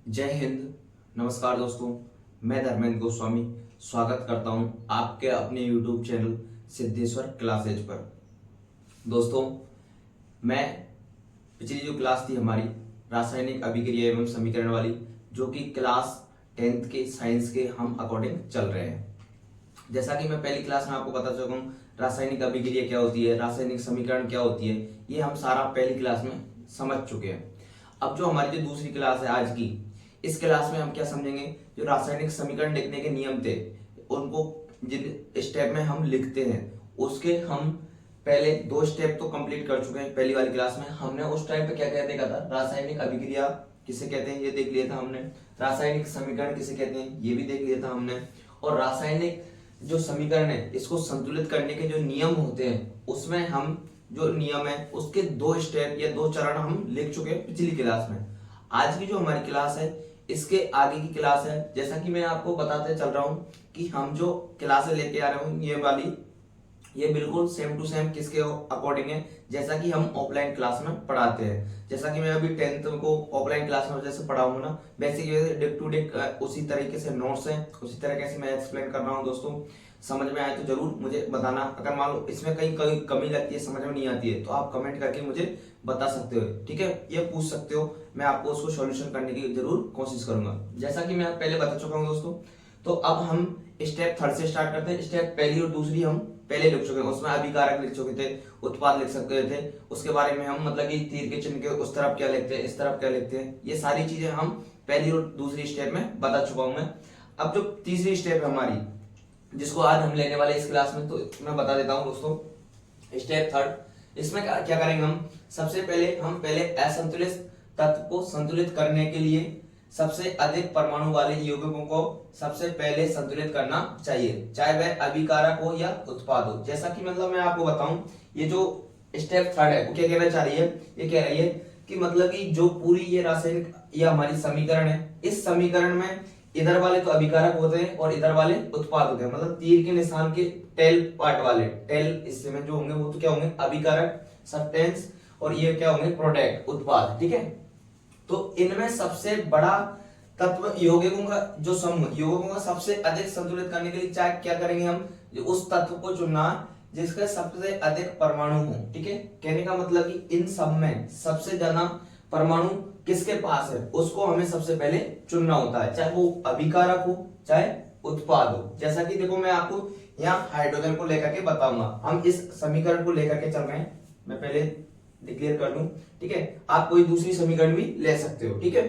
जय हिंद। नमस्कार दोस्तों, मैं धर्मेंद्र गोस्वामी स्वागत करता हूं आपके अपने YouTube चैनल सिद्धेश्वर क्लासेज पर। दोस्तों, मैं पिछली जो क्लास थी हमारी रासायनिक अभिक्रिया एवं समीकरण वाली, जो कि क्लास 10th के साइंस के हम अकॉर्डिंग चल रहे हैं। जैसा कि मैं पहली क्लास में आपको बता चुका हूँ रासायनिक अभिक्रिया क्या होती है, रासायनिक समीकरण क्या होती है, ये हम सारा पहली क्लास में समझ चुके हैं। अब जो हमारी जो दूसरी क्लास है आज की, इस क्लास में हम क्या समझेंगे, जो रासायनिक समीकरण लिखने के नियम थे, उनको जिन स्टेप में हम लिखते हैं उसके हम पहले 2 स्टेप तो कंप्लीट कर चुके हैं। पहली वाली क्लास में हमने उस टाइम पे क्या क्या देखा था, रासायनिक अभिक्रिया किसे कहते हैं ये देख लिया था हमने, रासायनिक समीकरण किसे कहते हैं ये भी देख लिया था हमने, और रासायनिक जो समीकरण है इसको संतुलित करने के जो नियम होते हैं उसमें हम जो नियम है उसके 2 स्टेप या 2 चरण हम लिख चुके हैं पिछली क्लास में। आज की जो हमारी क्लास है इसके आगे की क्लास है। जैसा कि मैं आपको बताते चल रहा हूं कि हम जो क्लासें लेके आ रहे हूं ये वाली, ये बिल्कुल सेम टू सेम किसके अकॉर्डिंग है, जैसा कि हम ऑफलाइन क्लास में पढ़ाते हैं। जैसा कि मैं अभी 10th को ऑफलाइन क्लास में जैसे पढ़ाऊंगा ना, वैसे डे टू डे उसी तरीके से नोट्स हैं, उसी तरीके से मैं एक्सप्लेन कर रहा हूँ। दोस्तों, समझ में आए तो जरूर मुझे बताना। अगर मान लो इसमें कहीं कहीं कमी लगती है, समझ में नहीं आती है, तो आप कमेंट करके मुझे बता सकते हो, ठीक है, ये पूछ सकते हो, मैं आपको उसको सॉल्यूशन करने की जरूर कोशिश करूंगा। जैसा कि मैं पहले बता चुका हूँ दोस्तों, तो अब हम स्टेप 3rd से स्टार्ट करते हैं। स्टेप पहली और दूसरी हम पहले लिख चुके हैं, उसमें अभिकारक लिख चुके थे, उत्पाद लिख सकते थे, उसके बारे में हम मतलब कि तीर के चिन्ह के उस तरफ क्या लिखते हैं, इस तरफ क्या लिखते हैं, ये सारी चीजें हम पहली और दूसरी स्टेप में बता चुका हूं मैं। अब जो तीसरी स्टेप है हमारी, जिसको आज हम लेने वाले इस क्लास में, तो मैं बता देता हूं दोस्तों। स्टेप 3rd, इसमें क्या करेंगे हम, सबसे पहले हम पहले असंतुलित तत्व को संतुलित करने के लिए सबसे अधिक परमाणु वाले यौगिकों को सबसे पहले संतुलित करना चाहिए, चाहे वह अभिकारक हो या उत्पाद हो। जैसा कि मतलब मैं आपको बताऊं, ये जो स्टेप 3rd है वो क्या कहना चाह रही है, ये कह रही है कि मतलब कि जो पूरी ये रासायनिक या हमारी समीकरण है, इस समीकरण में इधर वाले तो अभिकारक होते हैं और इधर वाले उत्पाद होते हैं। मतलब तीर के निशान के टेल पार्ट वाले, टेल हिस्से में जो होंगे वो तो क्या होंगे, अभिकारक सब्सटेंस, और ये क्या होंगे, प्रोडक्ट, उत्पाद, ठीक है। तो इनमें सबसे बड़ा तत्व यौगिकों का जो समूह, यौगिकों का सबसे अधिक संतुलित करने के लिए चाहे क्या करेंगे हम, उस तत्व को चुनना जिसके सबसे अधिक परमाणु हो, ठीक है। कहने का मतलब कि इन सब में सबसे ज्यादा परमाणु किसके पास है उसको हमें सबसे पहले चुनना होता है, चाहे वो अभिकारक हो चाहे उत्पाद हो। जैसा कि देखो, मैं आपको यहाँ हाइड्रोजन को लेकर के बताऊंगा, हम इस समीकरण को लेकर के चल रहे हैं, मैं पहले डिक्लेयर कर दूं, ठीक है। आप कोई दूसरी समीकरण भी ले सकते हो, ठीक है,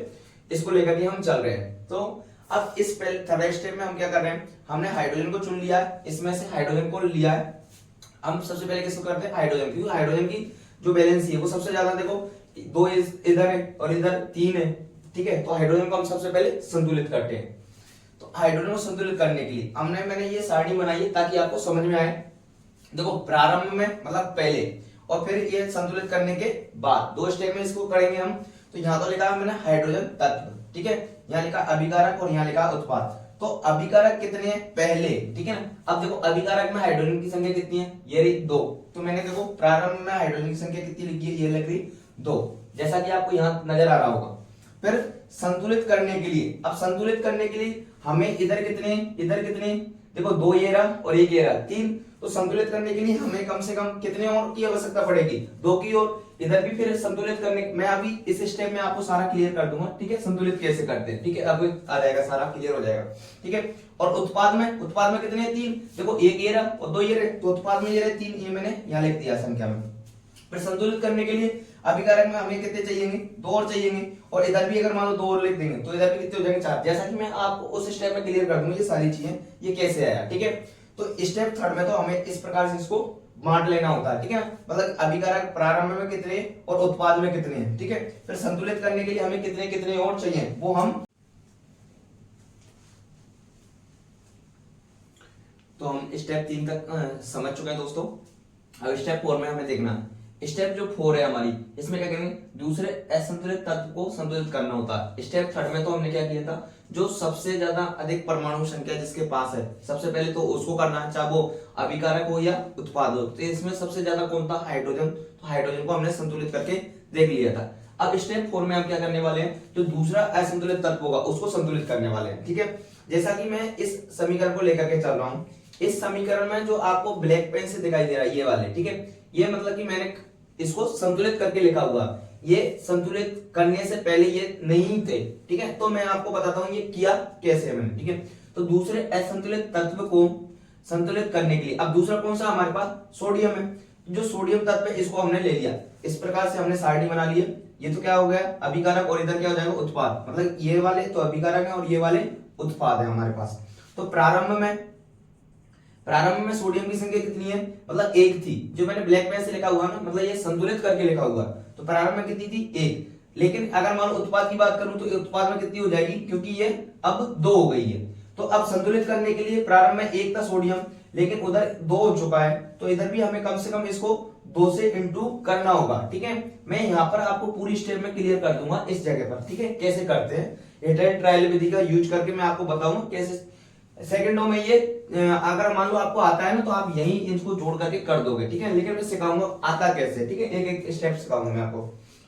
इसको लेकर के हम चल रहे हैं। तो अब इस पहले 3rd स्टेप में हम क्या कर रहे हैं, हमने हाइड्रोजन को चुन लिया है, इसमें से हाइड्रोजन को लिया है। हम सबसे पहले किसको करते हैं, हाइड्रोजन, क्योंकि हाइड्रोजन की जो बैलेंस है वो सबसे ज्यादा, देखो 2 इधर है और इधर 3 है, ठीक है। तो हाइड्रोजन को हम सबसे पहले संतुलित करते हैं। तो हाइड्रोजन को संतुलित करने के लिए मैंने ये सारणी बनाई है ताकि आपको समझ में आए। देखो, प्रारंभ में मतलब पहले, और फिर ये संतुलित करने के बाद 2 स्टेप में इसको करेंगे हम। तो यहाँ तो लिखा है मैंने हाइड्रोजन तत्व, ठीक है, यहाँ लिखा अभिकारक और यहाँ लिखा उत्पाद। तो अभिकारक कितने हैं पहले, ठीक है ना। अब देखो, अभिकारक में हाइड्रोजन की संख्या कितनी है, ये रही 2। तो मैंने देखो प्रारंभ में हाइड्रोजन की संख्या कितनी लिखी है, ये लग रही 2, जैसा कि आपको यहाँ नजर आ रहा होगा। फिर संतुलित करने के लिए, अब संतुलित करने के लिए हमें इधर कितने, इधर कितने, देखो 2 ये रहा और 1 ये रहा, 3। तो संतुलित करने के लिए हमें कम से कम कितने और की आवश्यकता पड़ेगी, 2 की। और इधर भी फिर संतुलित करने, मैं अभी इस स्टेप में आपको सारा क्लियर कर दूंगा, ठीक है, संतुलित कैसे करते हैं, ठीक है, अब आ जाएगा, सारा क्लियर हो जाएगा, ठीक है। और उत्पाद में कितने, 3, देखो 1 ये रहा और 2 ये रहे, तो उत्पाद में ये रहे 3, ये मैंने यहाँ लिख दिया संख्या में। फिर संतुलित करने के लिए अभिकारक में हमें कितने चाहिए, 2 और चाहिए, और इधर भी अगर मान लो 2 और लिख देंगे तो इधर भी कितने हो जाएंगे, 4। जैसा कि मैं आपको उस स्टेप में क्लियर कर दूंगा ये सारी चीजें, ये कैसे आया, ठीक है। तो स्टेप 3rd में तो हमें इस प्रकार से इसको बांट लेना होता है, ठीक है, मतलब अभिकारक प्रारंभ में कितने और उत्पाद में कितने हैं, ठीक है। फिर संतुलित करने के लिए हमें कितने कितने और चाहिए वो हम, तो हम स्टेप 3 तक समझ चुके हैं दोस्तों। अब स्टेप 4 में हमें देखना है, स्टेप जो 4 है हमारी, इसमें क्या करेंगे, दूसरे असंतुलित तत्व को संतुलित करना होता है। स्टेप 3rd में तो हमने क्या किया था, जो सबसे ज्यादा अधिक परमाणु संख्या जिसके पास है सबसे पहले तो उसको करना है, चाहे वो अभिकारक हो या उत्पाद हो। तो इसमें सबसे ज्यादा कौन था, हाइड्रोजन। तो हाइड्रोजन को हमने संतुलित करके देख लिया था। अब स्टेप 4 में हम क्या करने वाले हैं, जो दूसरा असंतुलित तत्व होगा उसको संतुलित करने वाले हैं। ठीक है, जैसा कि मैं इस समीकरण को लेकर के चल रहा हूं, इस समीकरण में जो आपको ब्लैक पेन से दिखाई दे रहा है ये वाले, ठीक है, ये मतलब कि मैंने इसको संतुलित करके लिखा हुआ, ये संतुलित करने से पहले ये नहीं थे। ठीक है, तो मैं आपको बताता हूं ये किया कैसे है मैंने। ठीक है, तो दूसरे असंतुलित तत्व को संतुलित करने के लिए, अब दूसरा कौन सा हमारे पास सोडियम है, जो सोडियम तत्व है इसको हमने ले लिया, इस प्रकार से हमने सारणी बना ली है। ये तो क्या हो गया अभिकारक और इधर क्या हो जाएगा उत्पाद, मतलब ये वाले तो अभिकारक है और ये वाले उत्पाद है हमारे पास। तो प्रारंभ में सोडियम की संख्या कितनी है, मतलब 1 थी, जो मैंने ब्लैक पेन से लिखा हुआ ना, मतलब ये संतुलित करके लिखा हुआ, तो प्रारंभ में कितनी थी 1। लेकिन अगर मान लो उत्पाद की बात करूं तो उत्पाद में कितनी हो जाएगी, क्योंकि ये अब 2 हो गई है। तो अब संतुलित करने के लिए प्रारंभ में 1 था सोडियम, लेकिन उधर 2 हो चुका है, तो इधर भी हमें कम से कम इसको 2 से इंटू करना होगा। ठीक है, मैं यहाँ पर आपको पूरी स्टेप में क्लियर कर दूंगा इस जगह पर। ठीक है, कैसे करते हैं, हेड ट्रायल विधि का यूज करके मैं आपको बताऊंगा कैसे सेकंडों में ये, अगर मान लो आपको आता है ना तो आप यही इनको जोड़ करके कर दोगे। ठीक है, लेकिन मैं सिखाऊंगा आता कैसे। ठीक है, एक एक स्टेप सिखाऊंगा मैं आपको।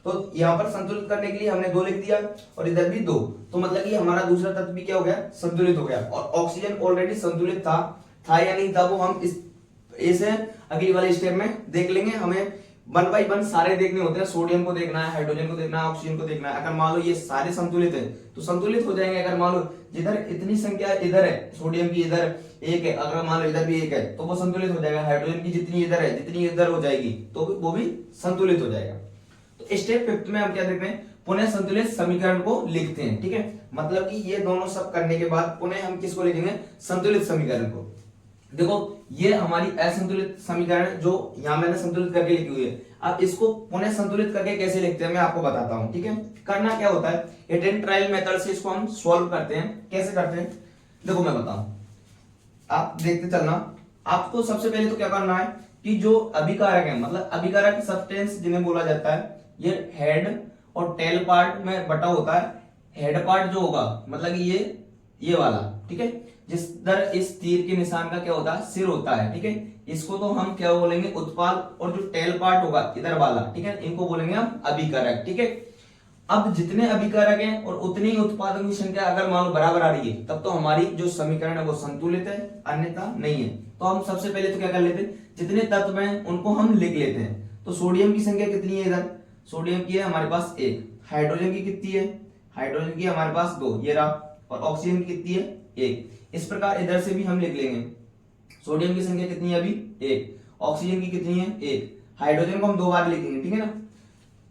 तो यहाँ पर संतुलित करने के लिए हमने 2 लिख दिया और इधर भी 2, तो मतलब कि हमारा दूसरा तत्व भी क्या हो गया, संतुलित हो गया। और ऑक्सीजन ऑलरेडी संतुलित था या नहीं था, वो हम इसे अगली वाले स्टेप में देख लेंगे। हमें 1 बाय 1 सारे देखने होते हैं, सोडियम को देखना है, हाइड्रोजन को देखना है, ऑक्सीजन को देखना है। अगर मान लो ये सारे संतुलित है तो संतुलित हो जाएंगे। अगर मान लो जिधर इतनी संख्या इधर है, सोडियम की इधर 1 है, अगर मान लो इधर भी 1 है तो वो संतुलित हो जाएगा। हाइड्रोजन की जितनी इधर है जितनी इधर हो जाएगी तो वो भी संतुलित हो जाएगा। तो स्टेप 5 में हम क्या देखते हैं, पुनः संतुलित समीकरण को लिखते हैं। ठीक है, मतलब कि ये दोनों सब करने के बाद पुनः हम किसको लिखेंगे, संतुलित समीकरण को। देखो ये हमारी असंतुलित समीकरण जो यहां मैंने संतुलित करके लिखी हुई है, अब इसको पुनः संतुलित करके कैसे लिखते हैं मैं आपको बताता हूं। ठीक है, करना क्या होता है, हिट एंड ट्रायल मेथड से इसको हम सॉल्व करते हैं। कैसे करते हैं देखो मैं बताऊं, आप देखते चलना। आपको सबसे पहले तो क्या करना है कि जो अभिकारक है, मतलब अभिकारक सब्सटेंस जिन्हें बोला जाता है, ये हेड और टेल पार्ट में बटा होता है। हेड पार्ट जो होगा मतलब ये वाला, ठीक है, जिस दर इस तीर के निशान का क्या होता है, सिर होता है। ठीक है, इसको तो हम क्या बोलेंगे उत्पाद, और जो टेल पार्ट होगा इधर वाला, ठीक है, इनको बोलेंगे हम अभिकारक। ठीक है, अब जितने अभिकारक हैं और उतनी ही उत्पादों की संख्या अगर मान लो बराबर आ रही है, तब तो हमारी जो समीकरण है वो संतुलित है, अन्यथा नहीं है। तो हम सबसे पहले तो क्या कर लेते हैं, जितने तत्व हैं उनको हम लिख लेते हैं। तो सोडियम की संख्या कितनी है, इधर सोडियम की है हमारे पास 1, हाइड्रोजन की कितनी है, हाइड्रोजन की हमारे पास 2, ये रहा, और ऑक्सीजन की कितनी है 1। इस प्रकार इधर से भी हम लिख लेंगे, सोडियम की संख्या कितनी है अभी 1, ऑक्सीजन की कितनी है 1, हाइड्रोजन को हम 2 बार लिखेंगे। ठीक है ना,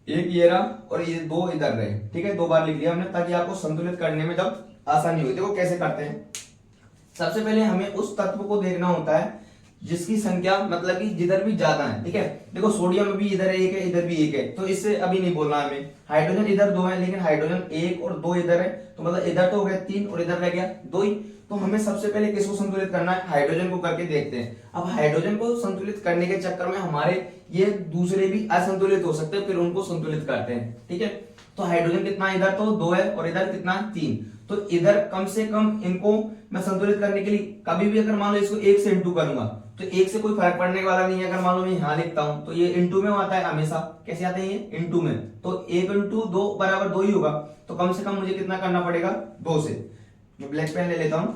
1 ये रहा और ये 2 इधर रहे। ठीक है, 2 बार लिख लिया हमने, ताकि आपको संतुलित करने में जब आसानी हो। देखो कैसे करते हैं, सबसे पहले हमें उस तत्व को देखना होता है जिसकी संख्या मतलब कि जिधर भी ज्यादा है। ठीक है, देखो सोडियम भी इधर 1 है, इधर भी 1 है, तो इससे अभी नहीं बोलना हमें। हाइड्रोजन इधर 2 है, लेकिन हाइड्रोजन 1 और 2 इधर है, तो मतलब इधर तो हो गया 3 और इधर रह गया 2 ही। तो हमें सबसे पहले किसको संतुलित करना है, हाइड्रोजन को करके देखते हैं। अब हाइड्रोजन को संतुलित करने के चक्कर में हमारे ये दूसरे भी असंतुलित हो सकते हैं, फिर उनको संतुलित करते हैं। ठीक है, तो हाइड्रोजन कितना इधर तो 2 है और इधर कितना 3, तो इधर कम से कम इनको मैं संतुलित करने के लिए कभी भी अगर मान लो इसको 1 से इंटू करूंगा तो 1 से कोई फर्क पड़ने वाला नहीं है। अगर मान लो मैं यहां लिखता हूं तो ये इंटू में आता है हमेशा। कैसे आता है ये इंटू में, तो 1 इंटू 2 बराबर 2 ही होगा, तो कम से कम मुझे कितना करना पड़ेगा 2 से। मैं ब्लैक पेन ले लेता हूं,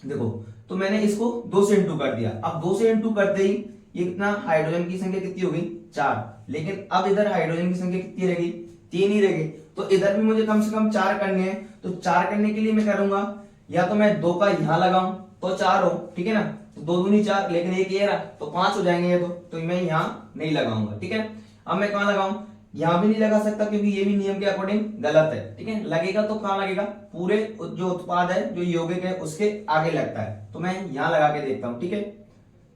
देखो तो मैंने इसको 2 से इंटू कर दिया। अब 2 से इंटू करते ही ये कितना, हाइड्रोजन की संख्या कितनी हो गई 4, लेकिन अब इधर हाइड्रोजन की संख्या कितनी रह गई 3 ही रह गई। तो इधर भी मुझे कम से कम 4 करने हैं, तो 4 करने के लिए मैं करूंगा या तो मैं 2 का यहां लगाऊं तो 4 हो, ठीक है ना, तो 2 दूनी 4, लेकिन एक ये रहा तो 5 हो जाएंगे ये तो मैं यहां नहीं लगाऊंगा। ठीक है, अब मैं कहां लगाऊं, यहां भी नहीं लगा सकता क्योंकि ये भी नियम के अकॉर्डिंग गलत है। ठीक है, लगेगा तो कहां लगेगा, पूरे जो उत्पाद है जो यौगिक है उसके आगे लगता है, तो मैं यहां लगा के देखता हूं। ठीक है,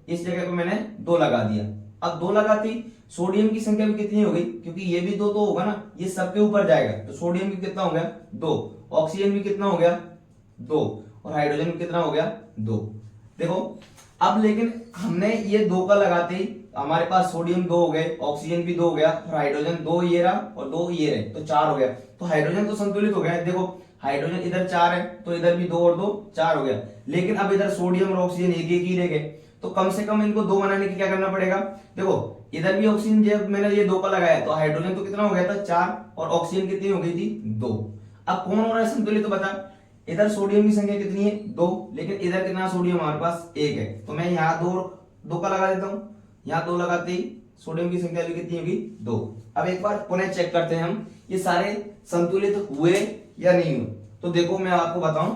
इस जगह पे मैंने 2 लगा दिया। अब 2 लगाती सोडियम की संख्या भी कितनी हो गई, क्योंकि ये भी 2 तो होगा ना, ये सबके ऊपर जाएगा, तो सोडियम भी कितना हो गया 2, ऑक्सीजन भी कितना हो गया 2, और हाइड्रोजन भी कितना हो गया 2। देखो अब लेकिन हमने ये 2 का लगाते ही हमारे पास सोडियम 2 हो गए, ऑक्सीजन भी 2 हो गया, और हाइड्रोजन 2 ये रहा और 2 ये रहे, तो 4 हो गया। तो हाइड्रोजन तो संतुलित हो गया। देखो हाइड्रोजन इधर 4 है तो इधर भी 2 और 2 4 हो गया, लेकिन अब इधर सोडियम और ऑक्सीजन एक एक ही रह गए, तो कम से कम इनको 2 बनाने की क्या करना पड़ेगा। देखो इधर भी ऑक्सीजन जब मैंने ये 2 का लगाया तो हाइड्रोजन तो कितना हो गया था 4 और ऑक्सीजन कितनी हो गई थी 2। अब कौन हो रहा है संतुलित तो बता। इधर सोडियम की संख्या कितनी है 2, लेकिन इधर कितना सोडियम हमारे पास 1 है, तो मैं यहाँ 2 का लगा देता हूँ। यहाँ 2 लगाते ही सोडियम की संख्या भी कितनी होगी 2। अब एक बार पुनः चेक करते हैं हम ये सारे संतुलित हुए या नहीं हुए। तो देखो मैं आपको बताऊं,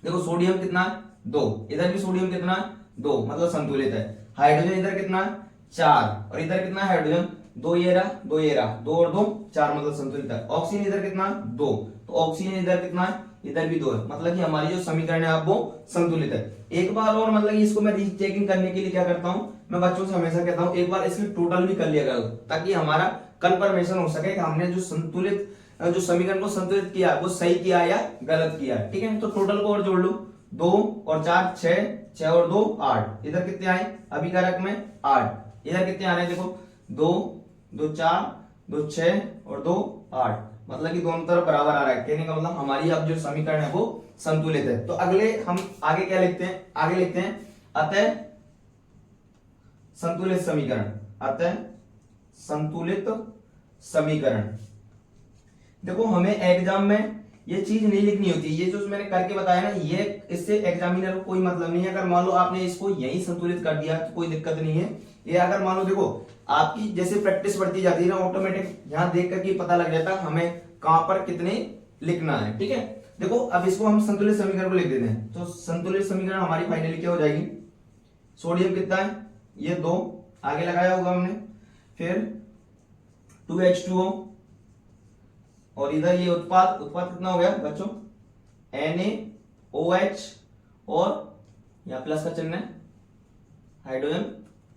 देखो सोडियम कितना है 2, इधर भी सोडियम कितना है 2, मतलब संतुलित है। हाइड्रोजन इधर कितना है 4 और इधर कितना है हाइड्रोजन 2, ये रहा 2, ये रहा 2 और 2 4, मतलब संतुलित है। ऑक्सीजन इधर कितना है 2, तो ऑक्सीजन इधर कितना है इधर भी 2 है, मतलब कि हमारी जो समीकरण है आप वो संतुलित है। एक बार और मतलब इसको मैं रीचेकिंग करने के लिए क्या करता हूं, मैं बच्चों से हमेशा कहता हूं एक बार इसकी टोटल भी कर लिया करो, ताकि हमारा कंफर्मेशन हो सके कि हमने जो संतुलित जो समीकरण को संतुलित किया वो सही किया या गलत किया, ठीक है। तो टोटल को और जोड़ लो, 2 और 4 6, 6 और 2 8, इधर कितने आए अभिकारक में 8, इधर कितने आ रहे हैं देखो 2 2 4 2 6 और 2 8, मतलब कि दोनों तरफ बराबर आ रहा है। कहने का मतलब हमारी अब जो समीकरण है वो संतुलित है। तो अगले हम आगे क्या लिखते हैं, आगे लिखते हैं अतः संतुलित समीकरण, अतः संतुलित समीकरण। देखो हमें एग्जाम में ये चीज नहीं लिखनी होती, ये जो मैंने करके बताया ना, ये इससे एग्जामिनर को कोई मतलब नहीं है। अगर मान लो आपने इसको यही संतुलित कर दिया तो कोई दिक्कत नहीं है। ये अगर मान लो देखो आपकी जैसे प्रैक्टिस बढ़ती जाती है ना, ऑटोमेटिक यहाँ देख करके पता लग जाता है हमें कहां पर कितने लिखना है, ठीक है। देखो अब इसको हम संतुलित समीकरण को लिख देते हैं, तो संतुलित समीकरण हमारी फाइनली क्या हो जाएगी, सोडियम कितना है ये 2 आगे लगाया होगा हमने, फिर 2H2O और इधर ये उत्पाद कितना हो गया बच्चों NaOH और यहाँ प्लस का चिन्ह है हाइड्रोजन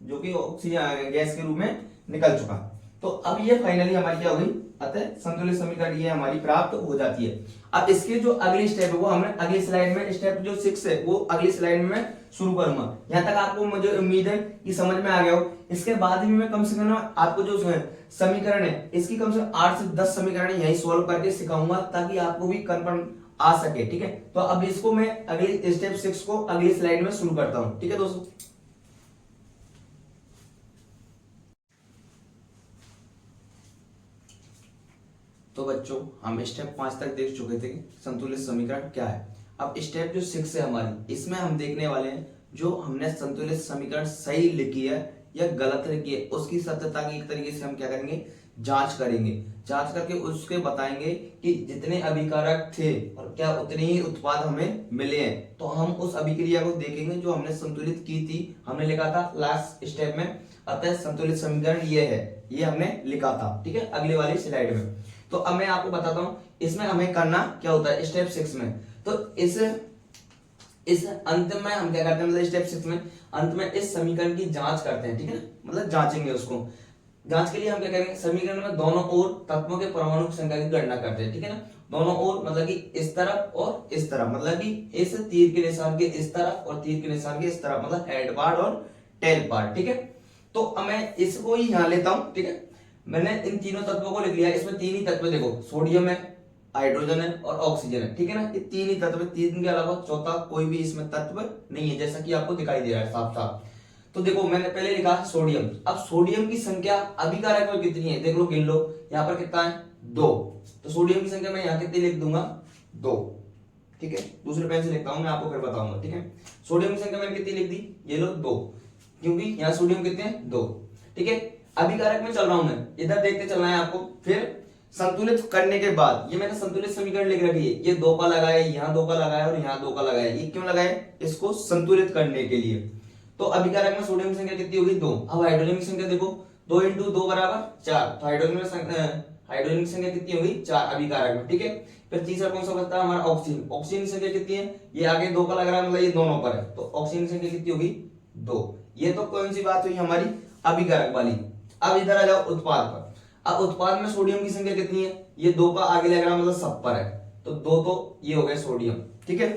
जो कि ऑक्सीजन गैस के रूप में निकल चुका। तो अब ये फाइनली हमारी क्या हो गई, अतः संतुलित समीकरण ये हमारी प्राप्त हो जाती है। अब इसके जो अगली स्टेप है वो हमने अगली स्लाइड में, स्टेप जो 6 है वो अगली स्लाइड में मैं शुरू करूंगा। यहाँ तक आपको मुझे उम्मीद है कि समझ में आ गया हो। इसके बाद भी मैं कम से कम आपको जो समीकरण है इसकी कम से कम 8 से 10 समीकरण यही सोल्व करके सिखाऊंगा, ताकि आपको भी कंफर्म आ सके, ठीक है। तो अब इसको मैं अगली स्टेप 6 को अगली स्लाइड में शुरू करता हूं, ठीक है दोस्तों। तो बच्चों हम स्टेप 5 तक देख चुके थे कि संतुलित समीकरण क्या है। अब स्टेप जो 6 है हमारी, इसमें हम देखने वाले हैं जो हमने संतुलित समीकरण सही लिखी है या गलत लिखी है उसकी सत्यता की एक तरीके से हम क्या करेंगे, जांच करेंगे। जांच करके उसके बताएंगे कि जितने अभिकारक थे और क्या उतने ही उत्पाद हमें मिले हैं। तो हम उस अभिक्रिया को देखेंगे जो हमने संतुलित की थी। हमने लिखा था लास्ट स्टेप में अतः संतुलित समीकरण ये है, ये हमने लिखा था, ठीक है, अगले वाली स्लाइड में। तो अब मैं आपको बताता हूं इसमें हमें करना क्या होता है स्टेप 6 में। तो इस अंत में हम क्या करते हैं, मतलब स्टेप 6 में अंत में इस समीकरण की जांच करते हैं, ठीक है, मतलब जांचेंगे उसको। जांच के लिए हम क्या करेंगे, समीकरण में दोनों ओर तत्वों के परमाणु संख्या की गणना करते हैं, ठीक है ना। दोनों ओर मतलब कि इस तरफ और इस तरफ, मतलब कि इस तीर के निशान के इस तरफ और तीर के निशान के इस तरफ, मतलब हेड पार्ट और टेल पार्ट, ठीक है। तो मैं इसको ही यहां लेता हूं, ठीक है। मैंने इन तीनों तत्वों को लिख लिया। इसमें 3 ही तत्व देखो, सोडियम है, हाइड्रोजन है और ऑक्सीजन है, ठीक है ना। ये 3 ही तत्व, 3 के अलावा चौथा कोई भी इसमें तत्व नहीं है, जैसा कि आपको दिखाई दे रहा है साफ साफ। तो देखो मैंने पहले लिखा सोडियम। अब सोडियम की संख्या अभिकारक में कितनी है देख लो, गिन लो। यहाँ पर कितना है 2, तो सोडियम की संख्या मैं यहाँ कितनी लिख दूंगा 2, ठीक है। दूसरे पेन से लिखता हूं, मैं आपको फिर बताऊंगा, ठीक है। सोडियम की संख्या मैंने कितनी लिख दी, ये लो 2, क्योंकि यहाँ सोडियम कितने हैं 2, ठीक है। अभिकारक में चल रहा हूं मैं, इधर देखते चलना है आपको। फिर संतुलित करने के बाद ये मैंने संतुलित समीकरण लिख रखी है, ये 2 का लगाया, यहाँ 2 का लगाया और यहाँ 2 का लगाया। ये क्यों लगाया, इसको संतुलित करने के लिए। तो अभिकारक में सोडियम की संख्या कितनी होगी 2। अब हाइड्रोजन की संख्या देखो, 2 × 2 = 4, तो हाइड्रोजन की संख्या कितनी होगी 4 अभिकारक में, ठीक है। फिर तीसरा कौन सा बचता है हमारा ऑक्सीजन। ऑक्सीजन की संख्या कितनी है, ये आगे 2 का लग रहा है, मतलब ये दोनों पर है, तो ऑक्सीजन की संख्या कितनी होगी 2। ये तो कौन सी बात हुई हमारी अभिकारक वाली। अब इधर आ जाओ उत्पाद पर। अब उत्पाद में सोडियम की संख्या कितनी है, ये 2 का आगे लग रहा, मतलब सब पर है, तो 2 तो ये हो गया सोडियम, ठीक है।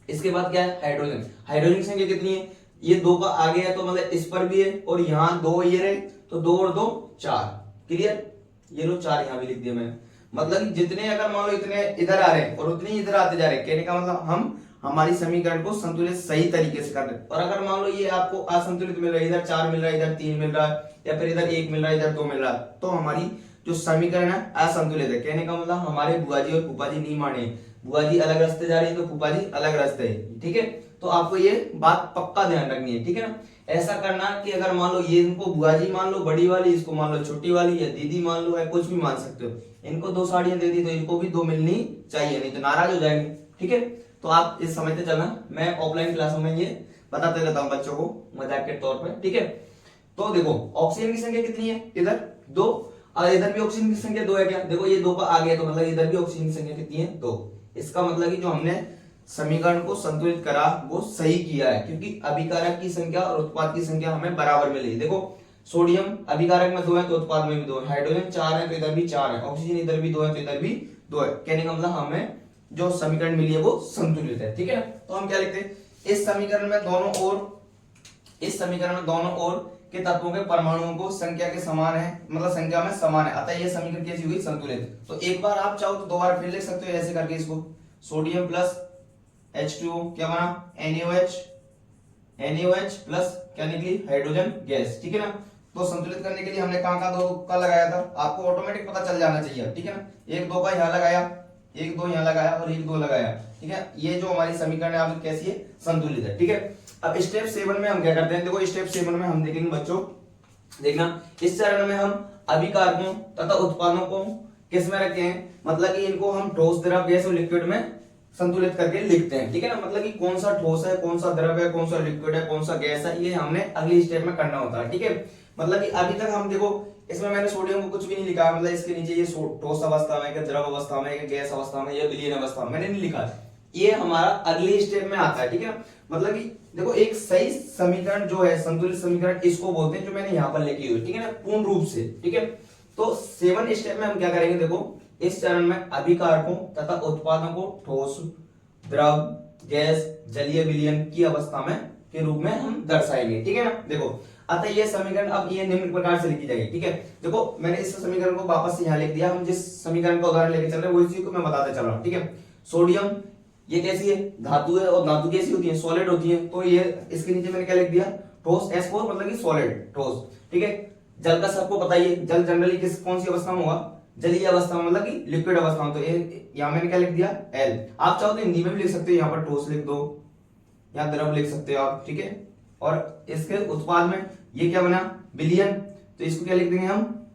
इसके बाद क्या है हाइड्रोजन। हाइड्रोजन की संख्या कितनी है, ये 2 का आगे है, तो मतलब इस पर भी है और यहाँ 2 ये रहे, तो 2 और 2 4, क्लियर। ये लो 4 यहाँ भी लिख दिया मैंने। मतलब जितने अगर मान लो इतने इधर आ रहे हैं और उतने इधर आते जा रहे हैं, कहने का मतलब हम हमारी समीकरण को संतुलित सही तरीके से करना है। और अगर मान लो ये आपको असंतुलित मिल रहा है, इधर 4 मिल रहा है, इधर 3 मिल रहा है, या फिर इधर 1 मिल रहा है, इधर 2 मिल रहा है, तो हमारी जो समीकरण है असंतुलित है। कहने का मतलब हमारे बुआ जी और फूफा जी नहीं माने, बुआ जी अलग रास्ते जा रही है तो फूफा जी अलग रास्ते है, ठीक है। तो आपको ये बात पक्का ध्यान रखनी है, ठीक है ना। ऐसा करना कि अगर मान लो ये इनको बुआ जी मान लो बड़ी वाली, इसको मान लो छोटी वाली, या दीदी मान लो, या कुछ भी मान सकते हो, इनको 2 साड़ियां दे दी तो इनको भी 2 मिलनी चाहिए, नहीं तो नाराज हो जाएंगे, ठीक है। तो आप इस समझते चलना, मैं ऑफलाइन क्लासों में ये बताते रहता हूँ बच्चों को मजाक के तौर पर, ठीक है। तो देखो ऑक्सीजन की संख्या कितनी है, इधर 2, और इधर भी ऑक्सीजन की संख्या 2 है क्या, देखो ये 2 का आ गया तो मतलब इधर भी ऑक्सीजन की संख्या कितनी है, 2। इसका मतलब कि जो हमने समीकरण को संतुलित करा वो सही किया है, क्योंकि अभिकारक की संख्या और उत्पाद की संख्या हमें बराबर मिली। देखो सोडियम अभिकारक में 2 है तो उत्पाद में भी 2 है, हाइड्रोजन 4 है तो इधर भी 4 है, ऑक्सीजन इधर भी 2 है तो इधर भी 2 है। कहने का मतलब हमें जो समीकरण मिली है वो संतुलित है, ठीक है। तो हम क्या लिखते हैं, इस समीकरण में दोनों ओर के तत्वों के परमाणुओं को संख्या के समान है, मतलब संख्या में समान है, अतः यह समीकरण कैसी हुई, संतुलित। तो एक बार आप चाहो तो 2 बार फिर लिख सकते हो ऐसे करके इसको, सोडियम प्लस H2O क्या बना, NaOH प्लस क्या निकली, हाइड्रोजन गैस, ठीक है ना। तो संतुलित करने के लिए हमने कहां 2 का लगाया था, आपको ऑटोमेटिक पता चल जाना चाहिए, ठीक है ना। 1 2 का यहाँ लगाया, 1 2 यहाँ लगाया और 1 2 लगाया, ठीक है। ये जो हमारी समीकरण है आप कैसी है, संतुलित है, ठीक है। अब स्टेप 7 में हम क्या करते हैं, देखो स्टेप 7 में हम देखेंगे बच्चों, देखना इस चरण में हम अभिकारकों तथा उत्पादों को किस में रखते हैं, मतलब कि इनको हम ठोस, द्रव, गैस और लिक्विड में संतुलित करके लिखते हैं, ठीक है ना। मतलब कि कौन सा ठोस है, कौन सा द्रव है, कौन सा लिक्विड है, कौन सा गैस है, ये हमने अगली स्टेप में करना होता है, ठीक है। मतलब कि अभी तक हम देखो इसमें मैंने सोडियम को कुछ भी नहीं लिखा, मतलब इसके नीचे ये ठोस अवस्था में, द्रव अवस्था में, गैस अवस्था में, या विलीन अवस्था में मैंने नहीं लिखा, ये हमारा अगली स्टेप में आता है, ठीक है ना। मतलब कि देखो एक सही समीकरण जो है, संतुलित समीकरण इसको बोलते हैं, जो मैंने यहाँ पर लिखी हुई, ठीक है ना, पूर्ण रूप से, ठीक है। तो 7 स्टेप में हम क्या करेंगे, देखो इस चरण में अभिकारकों तथा उत्पादों को ठोस, द्रव, गैस, जलीय विलयन की अवस्था में के रूप में हम दर्शाएंगे, ठीक है ना। देखो अतः ये समीकरण अब ये निम्न प्रकार से लिखी जाएगी, ठीक है। देखो मैंने इस समीकरण को वापस से यहाँ लिख दिया, हम जिस समीकरण का उदाहरण लेके चल रहे हैं वो इसी को मैं बताते चल रहा हूँ, ठीक है। सोडियम ये कैसी है, धातु है, और धातु कैसी होती है, सॉलिड होती है, तो ये इसके नीचे मैंने क्या लिख दिया, ठोस, S4 मतलब कि सॉलिड, ठोस, ठीक है। जल का सबको पता ही है, जल जनरली कौन सी अवस्था में होगा, जलीय अवस्था में, मतलब कि लिक्विड अवस्था में, तो यहाँ मैंने क्या लिख दिया, L। आप चाहो तो हिंदी में भी लिख सकते हो, यहाँ पर ठोस लिख दो, यहाँ द्रव लिख सकते हो आप, ठीक है। और इसके उत्पाद में ये क्या बना, विलयन, तो इसको क्या लिख देंगे हम,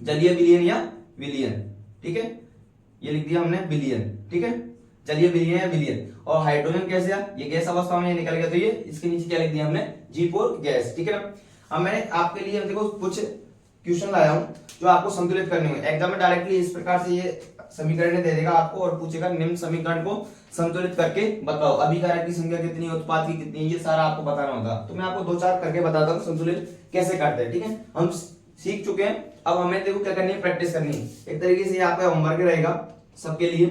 जलीय विलयन या विलयन, ठीक है। ये लिख दिया हमने विलयन, ठीक है, जलीय विलयन या विलयन। और हाइड्रोजन कैसे, ये गैस अवस्था में निकल गया, तो ये इसके नीचे क्या लिख दिया हमने, G4 गैस, ठीक है ना। अब मैंने आपके लिए देखो कुछ क्वेश्चन लाया हूं जो आपको संतुलित करने होंगे एग्जाम में, डायरेक्टली इस प्रकार से ये समीकरण दे देगा आपको और पूछेगा निम्न समीकरण को संतुलित करके बताओ, अभिकारक की संख्या कितनी है, उत्पाद की कितनी है, ये सारा आपको बताना होगा। तो मैं आपको 2-4 करके बताता हूँ संतुलित कैसे करते हैं, ठीक है। हम सीख चुके हैं, अब हमें देखो क्या करनी है, प्रैक्टिस करनी है। एक तरीके से आपका होमवर्क रहेगा सबके लिए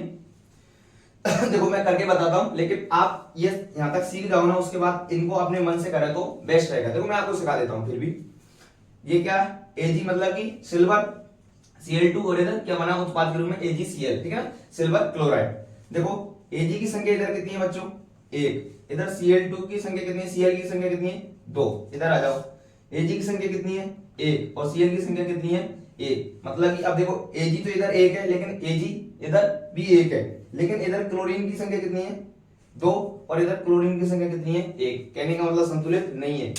देखो मैं करके बताता हूँ, लेकिन आप ये यहाँ तक सीख जाओ ना, उसके बाद इनको अपने मन से करें तो बेस्ट रहेगा। देखो मैं आपको सिखा देता हूँ फिर भी। ये क्या, Ag मतलब कि सिल्वर, Cl2, और इधर क्या बना उत्पाद के रूप में AgCl, ठीक है ना, सिल्वर क्लोराइड। देखो Ag की संख्या इधर कितनी है बच्चों, 1, इधर Cl2 की संख्या कितनी है, Cl की संख्या कितनी है, 2, इधर आ जाओ। Ag की संख्या कितनी है, 1, और Cl की संख्या कितनी है, 1, मतलब कि अब देखो Ag तो इधर 1 है, लेकिन Ag इधर भी 1 है, लेकिन इधर क्लोरीन की संख्या कितनी है, 2, और इधर क्लोरीन की संख्या कितनी है, 1। कहने का मतलब संतुलित नहीं है।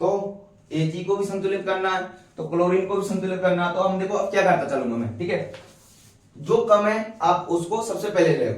तो Ag को भी संतुलित करना है, तो क्लोरीन को भी संतुलित करना है। तो हम देखो अब क्या करता चलूंगा मैं, ठीक है। जो कम है आप उसको सबसे पहले ले।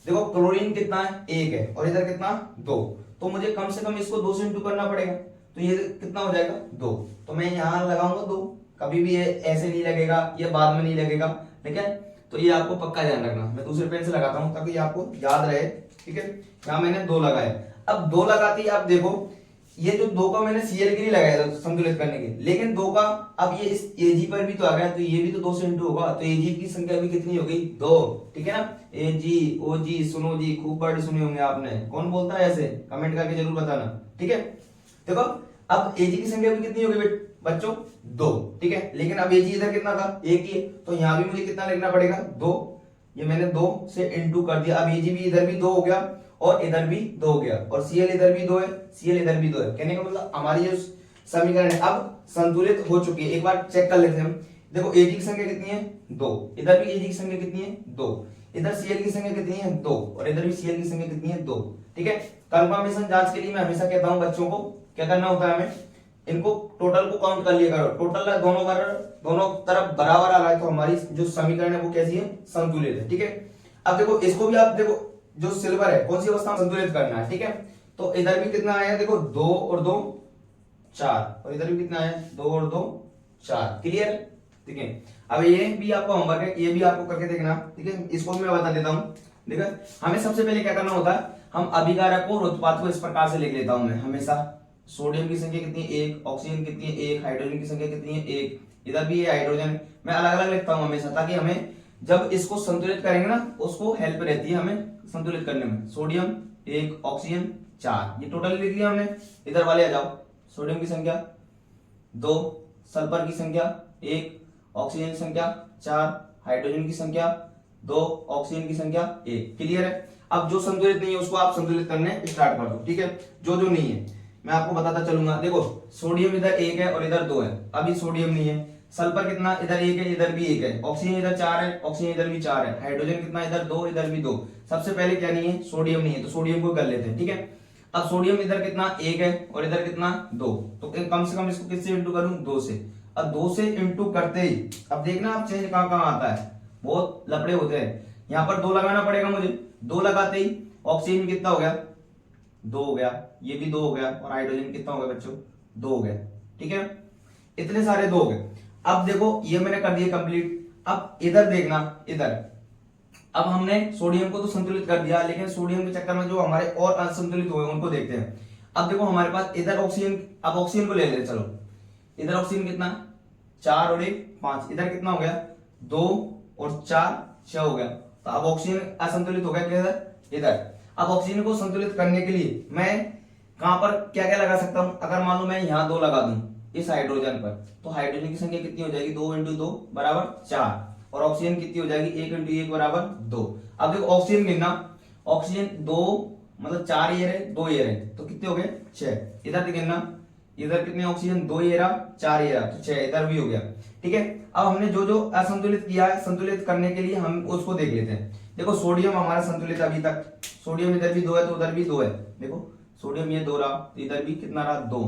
देखो क्लोरीन कितना है, 1 है, और इधर कितना, 2, तो मुझे कम से कम इसको 2 से इंटू करना पड़ेगा, तो ये कितना हो जाएगा, 2। तो मैं यहाँ लगाऊंगा 2, कभी भी ये ऐसे नहीं लगेगा, ये बाद में नहीं लगेगा, ठीक है। तो ये आपको पक्का ध्यान रखना, मैं दूसरे पेन से लगाता हूँ ताकि आपको याद रहे, ठीक है। यहाँ मैंने 2 लगाए, अब 2 लगाती आप देखो ये जो 2 का मैंने Cl के लिए लगाया था संतुलित करने के, लेकिन 2 का अब ये इस Ag पर भी तो आ गया, तो ये भी तो 2 से इंटू होगा, तो Ag की संख्या भी कितनी हो गई, 2, ठीक है ना। Ag, OG, सुनो जी, खूब वर्ड सुने होंगे आपने, कौन बोलता है ऐसे, कमेंट करके जरूर बताना, ठीक है। देखो अब Ag की संख्या भी कितनी हो गई बच्चों, 2, ठीक है, लेकिन अब Ag इधर कितना था, 1 ही है, तो यहाँ भी मुझे कितना लिखना पड़ेगा, 2, ये मैंने 2 से इंटू कर दिया। अब Ag भी इधर भी 2 हो गया, और इधर भी 2 हो गया, और Cl इधर भी 2 है, Cl इधर भी 2 है। कहने का मतलब हमारी जो समीकरण है अब संतुलित हो चुकी है। एक बार चेक कर लेते हैं हम। देखो Ag की संख्या कितनी है 2, इधर भी Ag की संख्या कितनी है 2, इधर Cl की संख्या कितनी है 2, और इधर भी Cl की संख्या कितनी है 2। ठीक है, कंफर्मेशन जांच के लिए मैं हमेशा कहता हूं बच्चों को क्या करना होता है, हमें इनको टोटल को काउंट कर लिया करो। टोटल दोनों तरफ बराबर आ रहा है तो हमारी जो समीकरण है वो कैसी है, संतुलित है। ठीक है, अब देखो इसको भी आप देखो, जो सिल्वर है कौन सी अवस्था में संतुलित करना है। ठीक है, तो इधर भी कितना आया देखो 2 और 2 4, और इधर भी कितना आया 2 और 2 4। क्लियर? ठीक है, अब ये भी आपको होमवर्क है, ये भी आपको करके देखना। ठीक है, इसको भी मैं बता देता हूँ। ठीक है, हमें सबसे पहले क्या करना होता है, हम अभिकारक को और उत्पाद को इस प्रकार से लिख लेता हूं मैं हमेशा। सोडियम की संख्या कितनी है 1, ऑक्सीजन कितनी है 1, हाइड्रोजन की संख्या कितनी है 1, इधर भी ये हाइड्रोजन, मैं अलग अलग लिखता हूं हमेशा, ताकि हमें जब इसको संतुलित करेंगे ना उसको हेल्प रहती है हमें संतुलित करने में। सोडियम 1, ऑक्सीजन 4, ये टोटल लिख लिया हमने। इधर वाले आ जाओ, सोडियम की संख्या 2, सल्फर की संख्या 1, ऑक्सीजन की संख्या 4, हाइड्रोजन की संख्या 2, ऑक्सीजन की संख्या 1। क्लियर है? अब जो संतुलित नहीं है उसको आप संतुलित करने स्टार्ट कर दो। ठीक है, जो जो नहीं है मैं आपको बताता चलूंगा। देखो सोडियम इधर 1 है और इधर 2 है, अभी सोडियम नहीं है। सल्फर कितना, इधर 1 है इधर भी 1 है, ऑक्सीजन इधर 4 है, ऑक्सीजन इधर भी 4 है, हाइड्रोजन कितना इधर 2 इधर भी 2। सबसे पहले क्या नहीं है, सोडियम नहीं है, तो सोडियम को कर लेते हैं। ठीक है, अब सोडियम इधर कितना 1 है और इधर कितना 2, तो कम से कम इसको किससे इंटू करूं 2 से। अब 2 से इंटू करते ही अब देखना आप चेंज कहां कहां आता है, बहुत लफड़े होते हैं। यहां पर 2 लगाना पड़ेगा मुझे, 2 लगाते ही ऑक्सीजन कितना हो गया 2 हो गया, ये भी 2 हो गया, और हाइड्रोजन कितना हो गया बच्चों 2 हो गया। ठीक है, इतने सारे 2 हो गए। अब देखो ये मैंने कर दिया कंप्लीट। अब इधर देखना, इधर अब हमने सोडियम को तो संतुलित कर दिया, लेकिन सोडियम के चक्कर में जो हमारे और असंतुलित हुए उनको देखते हैं। अब देखो हमारे पास इधर ऑक्सीजन, अब ऑक्सीजन को ले लेते चलो। इधर ऑक्सीजन कितना 4 और 1 5, इधर कितना हो गया 2 और 4 6 हो गया। तो अब ऑक्सीजन असंतुलित हो गया किधर, इधर। अब ऑक्सीजन को संतुलित करने के लिए मैं कहां पर क्या क्या लगा सकता हूं, अगर मान लो मैं यहां 2 लगा दूं इस हाइड्रोजन पर, तो हाइड्रोजन की संख्या कितनी हो जाएगी 2 इंटू 2 बराबर 4, और ऑक्सीजन कितनी हो जाएगी 1 इंटू 1 बराबर 2। अब देखो ऑक्सीजन गिनना, ऑक्सीजन 2 मतलब 4 ये रहे 2 ये रहे, तो कितने हो गए 6। इधर गिनना, इधर कितने ऑक्सीजन 2 ये रहा 4 ये रहा, तो 6 इधर भी हो गया। ठीक है, अब हमने जो जो असंतुलित किया है संतुलित करने के लिए हम उसको देख लेते हैं। देखो सोडियम हमारा संतुलित अभी तक, सोडियम इधर भी 2 है तो उधर भी 2 है। देखो सोडियम ये 2 रहा तो इधर भी कितना रहा 2।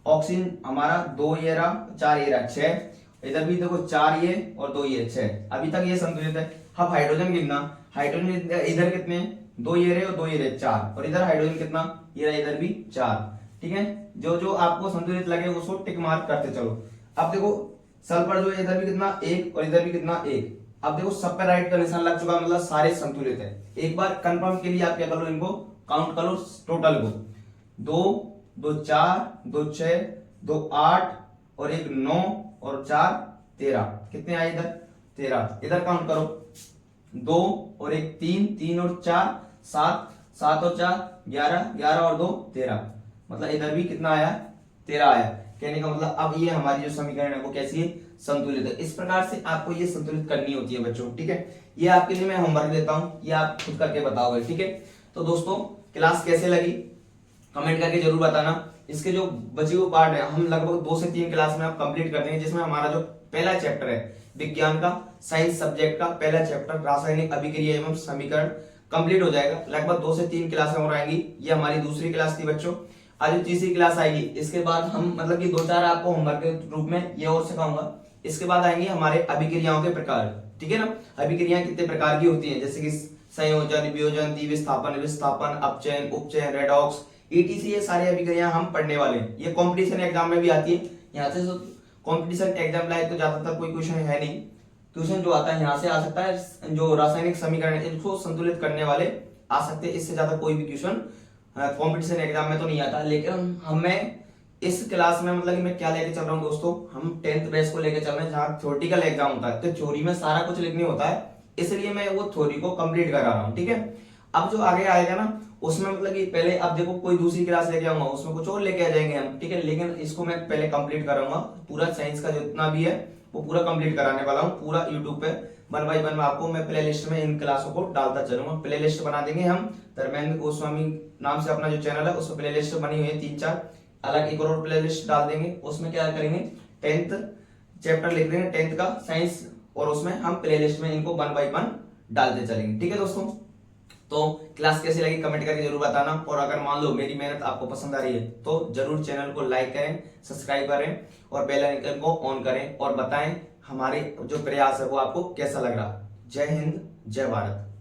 ऑक्सीजन हमारा 2 ये रहा 4 ये रहा 6, इधर भी देखो 4 ये और 2 ये 6, अभी तक ये संतुलित है। अब हाइड्रोजन गिनना, हाइड्रोजन इधर कितने 2 ये रहे और 2 ये रहे 4, और इधर हाइड्रोजन कितना ये रहा इधर भी 4। ठीक है, जो जो आपको संतुलित लगे उसको टिक मार्क करते चलो। अब देखो सल्फर जो है इधर भी कितना 1 और इधर भी कितना 1। अब देखो सब पे राइट का निशान लग चुका, मतलब सारे संतुलित है। एक बार कंफर्म के लिए आप क्या करो, इनको काउंट करो टोटल को, 2 2 4 2 6 2 8 और 1 9 और 4 13, कितने आए इधर 13। इधर काउंट करो 2 और 1 3 3 और 4 7 7 और 4 11 11 और 2 13, मतलब इधर भी कितना आया 13 आया। कहने का मतलब अब ये हमारी जो समीकरण है वो कैसी है, संतुलित है। इस प्रकार से आपको ये संतुलित करनी होती है बच्चों। ठीक है, ये आपके लिए मैं होमवर्क देता हूं, ये आप खुद करके बताओगे। ठीक है, तो दोस्तों क्लास कैसे लगी कमेंट करके जरूर बताना। इसके जो बचे हुए पार्ट है हम लगभग 2 से 3 क्लास में आप कंप्लीट कर देंगे, जिसमें हमारा जो पहला चैप्टर है विज्ञान का, साइंस सब्जेक्ट का पहला चैप्टर रासायनिक अभिक्रिया एवं समीकरण कंप्लीट हो जाएगा। लगभग 2 से 3 क्लासें और आएंगी। ये हमारी दूसरी क्लास थी बच्चों, आज तीसरी क्लास आएगी। इसके बाद हम मतलब कि 2-4 आपको होमवर्क के रूप में ये और सिखाऊंगा। इसके बाद आएंगे हमारे अभिक्रियाओं के प्रकार। ठीक है ना, अभिक्रियाएं कितने प्रकार की होती हैं, जैसे कि संयोजन, वियोजन, द्विविस्थापन, विस्थापन, अपचयन, उपचयन, रेडॉक्स, ईटीसी, ये सारी अभिक्रियाएं हम पढ़ने वाले हैं। ये कंपटीशन एग्जाम में भी आती है। यहाँ से कंपटीशन एग्जाम लाए तो ज्यादातर कोई क्वेश्चन है नहीं, क्वेश्चन जो आता है यहाँ से आ सकता है। जो रासायनिक समीकरण इनको संतुलित करने वाले आ सकते हैं, इससे ज्यादा कोई भी क्वेश्चन कंपटीशन एग्जाम में तो नहीं आता। लेकिन हमें इस क्लास में मतलब कि मैं क्या लेके चल रहा हूँ दोस्तों, हम 10th बैच को लेके चल रहे हैं, जहाँ थ्योरेटिकल एग्जाम होता है, तो थ्योरी में सारा कुछ लिखने होता है, इसलिए मैं वो थ्योरी को कंप्लीट करा रहा हूँ। ठीक है, अब जो आगे आएगा ना उसमें मतलब कि पहले अब देखो कोई दूसरी क्लास लेके आऊंगा उसमें कुछ और लेके आ जाएंगे हम। ठीक है, लेकिन इसको मैं पहले कंप्लीट कराऊंगा, पूरा साइंस का जितना भी है वो पूरा कंप्लीट कराने वाला हूँ पूरा यूट्यूब पे। 1 बाय 1 आपको मैं प्ले लिस्ट में इन क्लासों को डालता चलूंगा। प्ले लिस्ट बना देंगे हम, धर्मेंद्र गोस्वामी नाम से अपना जो चैनल है उसमें प्ले लिस्ट बनी हुई है 3-4 अलग। एक और प्ले लिस्ट डाल देंगे, उसमें क्या करेंगे 10th चैप्टर लिख देंगे 10th का साइंस, और उसमें हम प्ले लिस्ट में इनको 1 बाय 1 डालते चलेंगे। ठीक है दोस्तों, तो क्लास कैसी लगी कमेंट करके जरूर बताना। और अगर मान लो मेरी मेहनत आपको पसंद आ रही है तो जरूर चैनल को लाइक करें, सब्सक्राइब करें और बेल आइकन को ऑन करें और बताएं हमारे जो प्रयास है वो आपको कैसा लग रहा। जय हिंद, जय भारत।